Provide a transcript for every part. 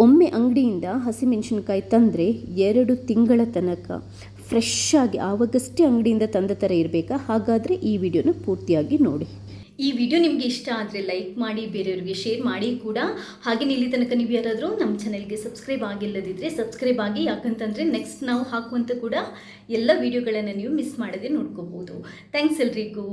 ಒಮ್ಮೆ ಅಂಗಡಿಯಿಂದ ಹಸಿಮೆಣಸಿನ್ಕಾಯಿ ತಂದರೆ 2 ತಿಂಗಳ ತನಕ ಫ್ರೆಶ್ ಆಗಿ ಆವಾಗಷ್ಟೇ ಅಂಗಡಿಯಿಂದ ತಂದ ಥರ ಇರಬೇಕಾ? ಹಾಗಾದರೆ ಈ ವಿಡಿಯೋನ ಪೂರ್ತಿಯಾಗಿ ನೋಡಿ. ಈ ವಿಡಿಯೋ ನಿಮಗೆ ಇಷ್ಟ ಆದರೆ ಲೈಕ್ ಮಾಡಿ, ಬೇರೆಯವರಿಗೆ ಶೇರ್ ಮಾಡಿ ಕೂಡ. ಹಾಗೆ ಇಲ್ಲಿ ತನಕ ನೀವು ಯಾರಾದರೂ ನಮ್ಮ ಚಾನೆಲ್ಗೆ ಸಬ್ಸ್ಕ್ರೈಬ್ ಆಗಿಲ್ಲದಿದ್ದರೆ ಸಬ್ಸ್ಕ್ರೈಬ್ ಆಗಿ, ಯಾಕಂತಂದರೆ ನೆಕ್ಸ್ಟ್ ನಾವು ಹಾಕುವಂಥ ಕೂಡ ಎಲ್ಲ ವಿಡಿಯೋಗಳನ್ನು ನೀವು ಮಿಸ್ ಮಾಡದೆ ನೋಡ್ಕೋಬೋದು. ಥ್ಯಾಂಕ್ಸ್ ಎಲ್ರಿಗೂ.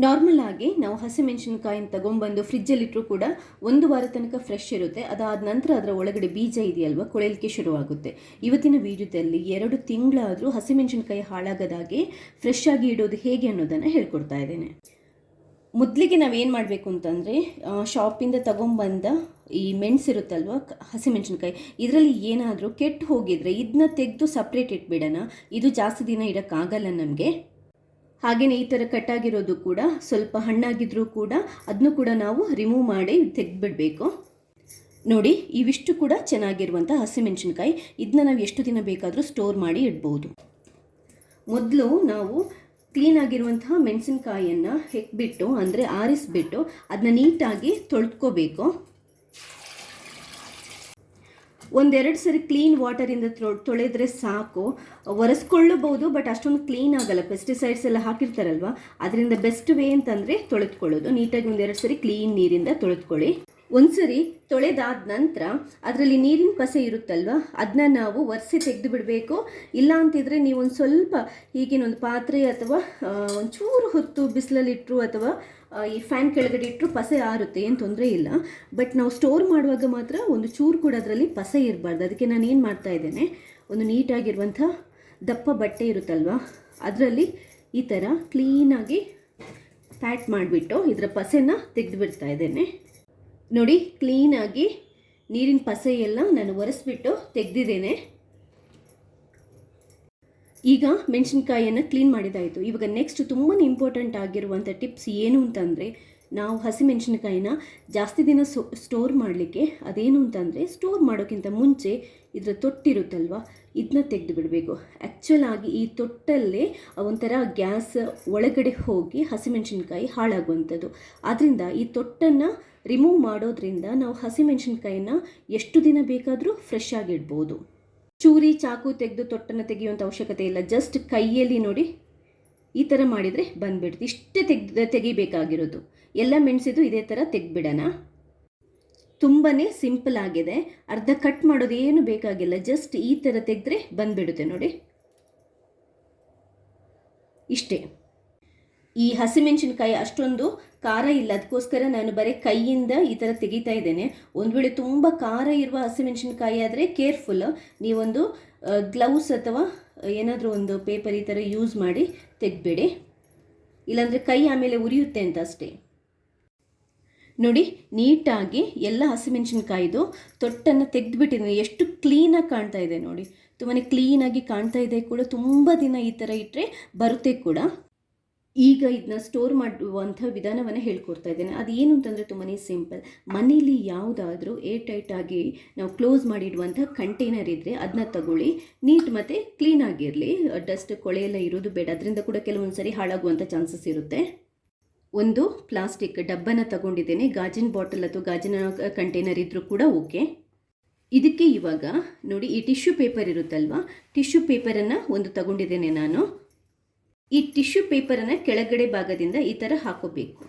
ನಾರ್ಮಲ್ ಆಗಿ ನಾವು ಹಸಿಮೆಣಸಿನ್ಕಾಯಿನ ತಗೊಂಡ್ಬಂದು ಫ್ರಿಜ್ಜಲ್ಲಿಟ್ಟರೂ ಕೂಡ 1 ವಾರ ತನಕ ಫ್ರೆಶ್ ಇರುತ್ತೆ. ಅದಾದ ನಂತರ ಅದರ ಒಳಗಡೆ ಬೀಜ ಇದೆಯಲ್ವ, ಕೊಳೆಯಲಿಕ್ಕೆ ಶುರುವಾಗುತ್ತೆ. ಇವತ್ತಿನ ವಿಡಿಯೋದಲ್ಲಿ 2 ತಿಂಗಳಾದರೂ ಹಸಿಮೆಣಸಿನ್ಕಾಯಿ ಹಾಳಾಗದಾಗೆ ಫ್ರೆಶ್ ಆಗಿ ಇಡೋದು ಹೇಗೆ ಅನ್ನೋದನ್ನು ಹೇಳ್ಕೊಡ್ತಾ ಇದ್ದೇನೆ. ಮೊದಲಿಗೆ ನಾವೇನು ಮಾಡಬೇಕು ಅಂತಂದರೆ, ಶಾಪಿಂದ ತಗೊಂಬಂದ ಈ ಮೆಣಸಿರುತ್ತಲ್ವ, ಹಸಿಮೆಣಸಿನ್ಕಾಯಿ, ಇದರಲ್ಲಿ ಏನಾದರೂ ಕೆಟ್ಟು ಹೋಗಿದ್ರೆ ಇದನ್ನ ತೆಗೆದು ಸಪ್ರೇಟ್ ಇಟ್ಬಿಡೋಣ. ಇದು ಜಾಸ್ತಿ ದಿನ ಇಡೋಕ್ಕಾಗಲ್ಲ ನಮಗೆ. ಹಾಗೆಯೇ ಈ ಥರ ಕಟ್ಟಾಗಿರೋದು ಕೂಡ ಸ್ವಲ್ಪ ಹಣ್ಣಾಗಿದ್ರೂ ಕೂಡ ಅದನ್ನು ಕೂಡ ನಾವು ರಿಮೂವ್ ಮಾಡಿ ತೆಗೆದುಬಿಡಬೇಕು. ನೋಡಿ, ಇವಿಷ್ಟು ಕೂಡ ಚೆನ್ನಾಗಿರುವಂಥ ಹಸಿಮೆಣಸಿನ್ಕಾಯಿ. ಇದನ್ನ ನಾವು ಎಷ್ಟು ದಿನ ಬೇಕಾದರೂ ಸ್ಟೋರ್ ಮಾಡಿ ಇಡ್ಬೋದು. ಮೊದಲು ನಾವು ಕ್ಲೀನಾಗಿರುವಂತಹ ಮೆಣಸಿನ್ಕಾಯಿಯನ್ನು ಹೆಕ್ಬಿಟ್ಟು, ಅಂದರೆ ಆರಿಸ್ಬಿಟ್ಟು ಅದನ್ನ ನೀಟಾಗಿ ತೊಳೆದ್ಕೋಬೇಕು. 1-2 ಸರಿ ಕ್ಲೀನ್ ವಾಟರಿಂದ ತೊಳೆದ್ರೆ ಸಾಕು. ಒರೆಸ್ಕೊಳ್ಳಬಹುದು, ಬಟ್ ಅಷ್ಟೊಂದು ಕ್ಲೀನ್ ಆಗಲ್ಲ. ಪೆಸ್ಟಿಸೈಡ್ಸ್ ಎಲ್ಲ ಹಾಕಿರ್ತಾರಲ್ವ, ಅದರಿಂದ ಬೆಸ್ಟ್ ವೇ ಅಂತಂದರೆ ತೊಳೆದುಕೊಳ್ಳೋದು. ನೀಟಾಗಿ 1-2 ಸರಿ ಕ್ಲೀನ್ ನೀರಿಂದ ತೊಳೆದುಕೊಳ್ಳಿ. ಒಂದ್ಸರಿ ತೊಳೆದಾದ ನಂತರ ಅದರಲ್ಲಿ ನೀರಿನ ಪಸೆ ಇರುತ್ತಲ್ವ, ಅದನ್ನ ನಾವು ಒರೆಸಿ ತೆಗೆದು ಬಿಡಬೇಕು. ಇಲ್ಲ ಅಂತಿದ್ರೆ ನೀವು ಒಂದು ಸ್ವಲ್ಪ ಹೀಗೇನೊಂದು ಪಾತ್ರೆ ಅಥವಾ ಒಂಚೂರು ಹೊತ್ತು ಬಿಸಿಲಲ್ಲಿಟ್ಟರು ಅಥವಾ ಈ ಫ್ಯಾನ್ ಕೆಳಗಡೆ ಇಟ್ಟರು ಪಸೆ ಆರುತ್ತೆ, ಏನು ತೊಂದರೆ ಇಲ್ಲ. ಬಟ್ ನಾವು ಸ್ಟೋರ್ ಮಾಡುವಾಗ ಮಾತ್ರ ಒಂದು ಚೂರು ಕೂಡ ಅದರಲ್ಲಿ ಪಸೆ ಇರಬಾರ್ದು. ಅದಕ್ಕೆ ನಾನು ಏನು ಮಾಡ್ತಾ ಇದ್ದೇನೆ, ಒಂದು ನೀಟಾಗಿರುವಂಥ ದಪ್ಪ ಬಟ್ಟೆ ಇರುತ್ತಲ್ವ, ಅದರಲ್ಲಿ ಈ ಥರ ಕ್ಲೀನಾಗಿ ಪ್ಯಾಟ್ ಮಾಡಿಬಿಟ್ಟು ಇದರ ಪಸೆನ ತೆಗೆದು ಬಿಡ್ತಾ ಇದ್ದೇನೆ. ನೋಡಿ, ಕ್ಲೀನಾಗಿ ನೀರಿನ ಪಸೆ ಎಲ್ಲ ನಾನು ಒರೆಸ್ಬಿಟ್ಟು ತೆಗೆದಿದ್ದೇನೆ. ಈಗ ಮೆಣಸಿನ್ಕಾಯಿಯನ್ನು ಕ್ಲೀನ್ ಮಾಡಿದಾಯಿತು. ಇವಾಗ ನೆಕ್ಸ್ಟ್ ತುಂಬಾ ಇಂಪಾರ್ಟೆಂಟ್ ಆಗಿರುವಂಥ ಟಿಪ್ಸ್ ಏನು ಅಂತಂದರೆ, ನಾವು ಹಸಿಮೆಣಸಿನ್ಕಾಯಿನ ಜಾಸ್ತಿ ದಿನ ಸ್ಟೋರ್ ಮಾಡಲಿಕ್ಕೆ ಅದೇನು ಅಂತಂದರೆ, ಸ್ಟೋರ್ ಮಾಡೋಕ್ಕಿಂತ ಮುಂಚೆ ಇದರ ತೊಟ್ಟಿರುತ್ತಲ್ವ, ಇದನ್ನ ತೆಗೆದು ಬಿಡಬೇಕು. ಆ್ಯಕ್ಚುಲ್ ಆಗಿ ಈ ತೊಟ್ಟಲ್ಲೇ ಒಂಥರ ಗ್ಯಾಸ್ ಒಳಗಡೆ ಹೋಗಿ ಹಸಿಮೆಣಸಿನ್ಕಾಯಿ ಹಾಳಾಗುವಂಥದ್ದು. ಆದ್ದರಿಂದ ಈ ತೊಟ್ಟನ್ನು ರಿಮೂವ್ ಮಾಡೋದ್ರಿಂದ ನಾವು ಹಸಿಮೆಣಸಿನ್ಕಾಯಿನ ಎಷ್ಟು ದಿನ ಬೇಕಾದರೂ ಫ್ರೆಶ್ ಆಗಿಡ್ಬೋದು. ಚೂರಿ ಚಾಕು ತೆಗೆದು ತೊಟ್ಟನ್ನು ತೆಗೆಯುವಂಥ ಅವಶ್ಯಕತೆ ಇಲ್ಲ. ಜಸ್ಟ್ ಕೈಯಲ್ಲಿ ನೋಡಿ ಈ ಥರ ಮಾಡಿದರೆ ಬಂದುಬಿಡ್ತು. ಇಷ್ಟೇ ತೆಗಿಬೇಕಾಗಿರೋದು. ಎಲ್ಲ ಮೆಣಸಿದು ಇದೇ ಥರ ತೆಗೆದ್ಬಿಡೋಣ. ತುಂಬಾ ಸಿಂಪಲ್ ಆಗಿದೆ. ಅರ್ಧ ಕಟ್ ಮಾಡೋದು ಏನು ಬೇಕಾಗಿಲ್ಲ. ಜಸ್ಟ್ ಈ ಥರ ತೆಗೆದ್ರೆ ಬಂದುಬಿಡುತ್ತೆ ನೋಡಿ, ಇಷ್ಟೇ. ಈ ಹಸಿಮೆಣಸಿನ್ಕಾಯಿ ಅಷ್ಟೊಂದು ಖಾರ ಇಲ್ಲ, ಅದಕ್ಕೋಸ್ಕರ ನಾನು ಬರೀ ಕೈಯಿಂದ ಈ ಥರ ತೆಗಿತಾ ಇದ್ದೇನೆ. ಒಂದು ವೇಳೆ ತುಂಬ ಖಾರ ಇರುವ ಹಸಿಮೆಣಸಿನ್ಕಾಯಿ ಆದರೆ ಕೇರ್ಫುಲ್, ನೀವೊಂದು ಗ್ಲೌಸ್ ಅಥವಾ ಏನಾದರೂ ಒಂದು ಪೇಪರ್ ಈ ಥರ ಯೂಸ್ ಮಾಡಿ ತೆಗೆದ್ಬಿಡಿ, ಇಲ್ಲಾಂದರೆ ಕೈ ಆಮೇಲೆ ಉರಿಯುತ್ತೆ ಅಂತ ಅಷ್ಟೇ. ನೋಡಿ, ನೀಟಾಗಿ ಎಲ್ಲ ಹಸಿಮೆಣಸಿನ್ಕಾಯಿದು ತೊಟ್ಟನ್ನು ತೆಗೆದುಬಿಟ್ಟಿದ್ದೀನಿ. ಎಷ್ಟು ಕ್ಲೀನಾಗಿ ಕಾಣ್ತಾ ಇದೆ ನೋಡಿ, ತುಂಬಾ ಕ್ಲೀನಾಗಿ ಕಾಣ್ತಾ ಇದೆ ಕೂಡ. ತುಂಬ ದಿನ ಈ ಥರ ಇಟ್ಟರೆ ಬರುತ್ತೆ ಕೂಡ. ಈಗ ಇದನ್ನ ಸ್ಟೋರ್ ಮಾಡುವಂಥ ವಿಧಾನವನ್ನು ಹೇಳ್ಕೊಡ್ತಾ ಇದ್ದೇನೆ. ಅದು ಏನು ಅಂತಂದರೆ ತುಂಬಾ ಸಿಂಪಲ್. ಮನೇಲಿ ಯಾವುದಾದ್ರೂ ಏರ್ ಟೈಟ್ ಆಗಿ ನಾವು ಕ್ಲೋಸ್ ಮಾಡಿಡುವಂಥ ಕಂಟೈನರ್ ಇದ್ದರೆ ಅದನ್ನ ತಗೊಳ್ಳಿ. ನೀಟ್ ಮತ್ತು ಕ್ಲೀನಾಗಿರಲಿ, ಡಸ್ಟ್ ಕೊಳೆಯೆಲ್ಲ ಇರೋದು ಬೇಡ. ಅದರಿಂದ ಕೂಡ ಕೆಲವೊಂದು ಸರಿ ಹಾಳಾಗುವಂಥ ಚಾನ್ಸಸ್ ಇರುತ್ತೆ. ಒಂದು ಪ್ಲಾಸ್ಟಿಕ್ ಡಬ್ಬನ ತಗೊಂಡಿದ್ದೇನೆ. ಗಾಜಿನ ಬಾಟಲ್ ಅಥವಾ ಗಾಜಿನ ಕಂಟೈನರ್ ಇದ್ದರೂ ಕೂಡ ಓಕೆ. ಇದಕ್ಕೆ ಇವಾಗ ನೋಡಿ, ಈ ಟಿಶ್ಯೂ ಪೇಪರ್ ಇರುತ್ತಲ್ವ, ಟಿಶ್ಯೂ ಪೇಪರನ್ನು ಒಂದು ತಗೊಂಡಿದ್ದೇನೆ ನಾನು. ಈ ಟಿಶ್ಯೂ ಪೇಪರನ್ನು ಕೆಳಗಡೆ ಭಾಗದಿಂದ ಈ ಥರ ಹಾಕೋಬೇಕು.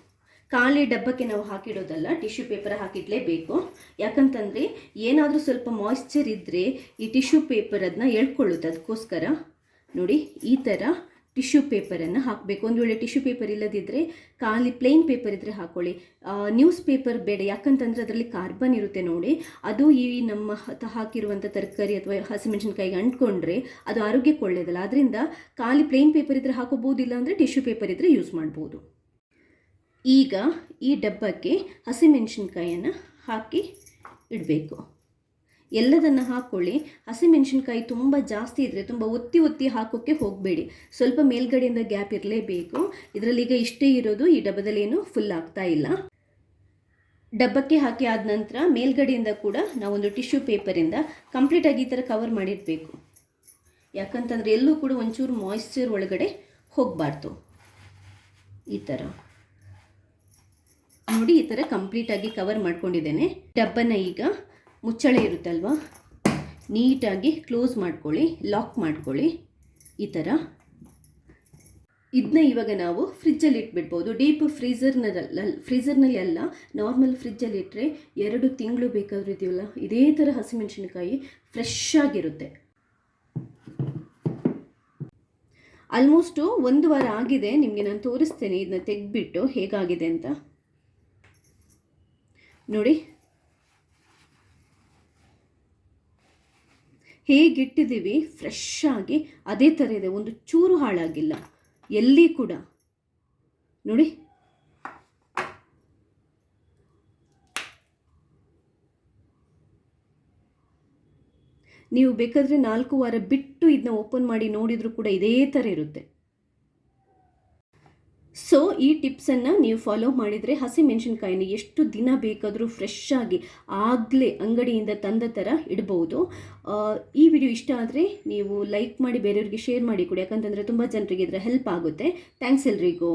ಖಾಲಿ ಡಬ್ಬಕ್ಕೆ ನಾವು ಹಾಕಿಡೋದಲ್ಲ, ಟಿಶ್ಯೂ ಪೇಪರ್ ಹಾಕಿಡಲೇಬೇಕು. ಯಾಕಂತಂದರೆ ಏನಾದರೂ ಸ್ವಲ್ಪ ಮಾಯ್ಶ್ಚರ್ ಇದ್ದರೆ ಈ ಟಿಶ್ಯೂ ಪೇಪರ್ ಅದನ್ನ ಎಳ್ಕೊಳ್ಳುತ್ತೆ. ಅದಕ್ಕೋಸ್ಕರ ನೋಡಿ, ಈ ಥರ ಟಿಶ್ಯೂ ಪೇಪರನ್ನು ಹಾಕಬೇಕು. ಒಂದು ವೇಳೆ ಟಿಶ್ಯೂ ಪೇಪರ್ ಇಲ್ಲದಿದ್ದರೆ ಖಾಲಿ ಪ್ಲೇನ್ ಪೇಪರ್ ಇದ್ದರೆ ಹಾಕ್ಕೊಳ್ಳಿ. ನ್ಯೂಸ್ ಪೇಪರ್ ಬೇಡ, ಯಾಕಂತಂದರೆ ಅದರಲ್ಲಿ ಕಾರ್ಬನ್ ಇರುತ್ತೆ ನೋಡಿ, ಅದು ಈ ನಮ್ಮ ಹಾಕಿರುವಂಥ ತರಕಾರಿ ಅಥವಾ ಹಸಿಮೆಣಸಿನ್ಕಾಯಿಗೆ ಅಂಟ್ಕೊಂಡ್ರೆ ಅದು ಆರೋಗ್ಯಕ್ಕೆ ಒಳ್ಳೆಯದಲ್ಲ. ಅದರಿಂದ ಖಾಲಿ ಪ್ಲೇನ್ ಪೇಪರ್ ಇದ್ದರೆ ಹಾಕೋಬೋದಿಲ್ಲ, ಅಂದರೆ ಟಿಶ್ಯೂ ಪೇಪರ್ ಇದ್ದರೆ ಯೂಸ್ ಮಾಡ್ಬೋದು. ಈಗ ಈ ಡಬ್ಬಕ್ಕೆ ಹಸಿಮೆಣಸಿನ್ಕಾಯಿಯನ್ನು ಹಾಕಿ ಇಡಬೇಕು. ಎಲ್ಲದನ್ನು ಹಾಕ್ಕೊಳ್ಳಿ. ಹಸಿಮೆಣಸಿನ್ಕಾಯಿ ತುಂಬ ಜಾಸ್ತಿ ಇದ್ದರೆ ತುಂಬ ಒತ್ತಿ ಹಾಕೋಕ್ಕೆ ಹೋಗಬೇಡಿ. ಸ್ವಲ್ಪ ಮೇಲ್ಗಡೆಯಿಂದ ಗ್ಯಾಪ್ ಇರಲೇಬೇಕು. ಇದರಲ್ಲಿ ಈಗ ಇಷ್ಟೇ ಇರೋದು, ಈ ಡಬ್ಬದಲ್ಲಿ ಏನು ಫುಲ್ ಆಗ್ತಾ ಇಲ್ಲ. ಡಬ್ಬಕ್ಕೆ ಹಾಕಿ ಆದ ನಂತರ ಮೇಲ್ಗಡೆಯಿಂದ ಕೂಡ ನಾವೊಂದು ಟಿಶ್ಯೂ ಪೇಪರಿಂದ ಕಂಪ್ಲೀಟಾಗಿ ಈ ಥರ ಕವರ್ ಮಾಡಿಡಬೇಕು. ಯಾಕಂತಂದರೆ ಎಲ್ಲೂ ಕೂಡ ಒಂಚೂರು ಮಾಯ್ಶ್ಚರ್ ಒಳಗಡೆ ಹೋಗಬಾರ್ದು. ಈ ಥರ ನೋಡಿ, ಈ ಥರ ಕಂಪ್ಲೀಟಾಗಿ ಕವರ್ ಮಾಡ್ಕೊಂಡಿದ್ದೇನೆ. ಡಬ್ಬನ ಈಗ ಮುಚ್ಚಳ ಇರುತ್ತಲ್ವ, ನೀಟಾಗಿ ಕ್ಲೋಸ್ ಮಾಡ್ಕೊಳ್ಳಿ, ಲಾಕ್ ಮಾಡ್ಕೊಳ್ಳಿ ಈ ಥರ. ಇದನ್ನ ಇವಾಗ ನಾವು ಫ್ರಿಜ್ಜಲ್ಲಿ ಇಟ್ಬಿಡ್ಬೋದು. ಡೀಪ್ ಫ್ರೀಝರ್ನಲ್ಲಿ ಅಲ್ಲ, ನಾರ್ಮಲ್ ಫ್ರಿಜ್ಜಲ್ಲಿ ಇಟ್ಟರೆ 2 ತಿಂಗಳು ಬೇಕಾದರೂ ಇದೆಯಲ್ಲ ಇದೇ ಥರ ಹಸಿಮೆಣಸಿನಕಾಯಿ ಫ್ರೆಶ್ ಆಗಿರುತ್ತೆ. ಆಲ್ಮೋಸ್ಟು 1 ವಾರ ಆಗಿದೆ. ನಿಮಗೆ ನಾನು ತೋರಿಸ್ತೇನೆ ಇದನ್ನ ತೆಗೆದ್ಬಿಟ್ಟು ಹೇಗಾಗಿದೆ ಅಂತ ನೋಡಿ. ಹೇಗಿಟ್ಟಿದ್ದೀವಿ ಫ್ರೆಶ್ ಆಗಿ ಅದೇ ಥರ ಇದೆ, ಒಂದು ಚೂರು ಹಾಳಾಗಿಲ್ಲ ಎಲ್ಲಿ ಕೂಡ. ನೋಡಿ ನೀವು ಬೇಕಾದರೆ 4 ವಾರ ಬಿಟ್ಟು ಇದನ್ನ ಓಪನ್ ಮಾಡಿ ನೋಡಿದರೂ ಕೂಡ ಇದೇ ಥರ ಇರುತ್ತೆ. ಸೊ ಈ ಟಿಪ್ಸನ್ನು ನೀವು ಫಾಲೋ ಮಾಡಿದರೆ ಹಸಿಮೆಣಸಿನ್ಕಾಯಿನ ಎಷ್ಟು ದಿನ ಬೇಕಾದರೂ ಫ್ರೆಶ್ ಆಗಿ ಆಗಲೇ ಅಂಗಡಿಯಿಂದ ತಂದ ಥರ ಇಡ್ಬೋದು. ಈ ವಿಡಿಯೋ ಇಷ್ಟ ಆದರೆ ನೀವು ಲೈಕ್ ಮಾಡಿ ಬೇರೆಯವ್ರಿಗೆ ಶೇರ್ ಮಾಡಿ ಕೊಡಿ, ಯಾಕಂತಂದರೆ ತುಂಬ ಜನರಿಗೆ ಇದರ ಹೆಲ್ಪ್ ಆಗುತ್ತೆ. ಥ್ಯಾಂಕ್ಸ್ ಎಲ್ರಿಗೂ.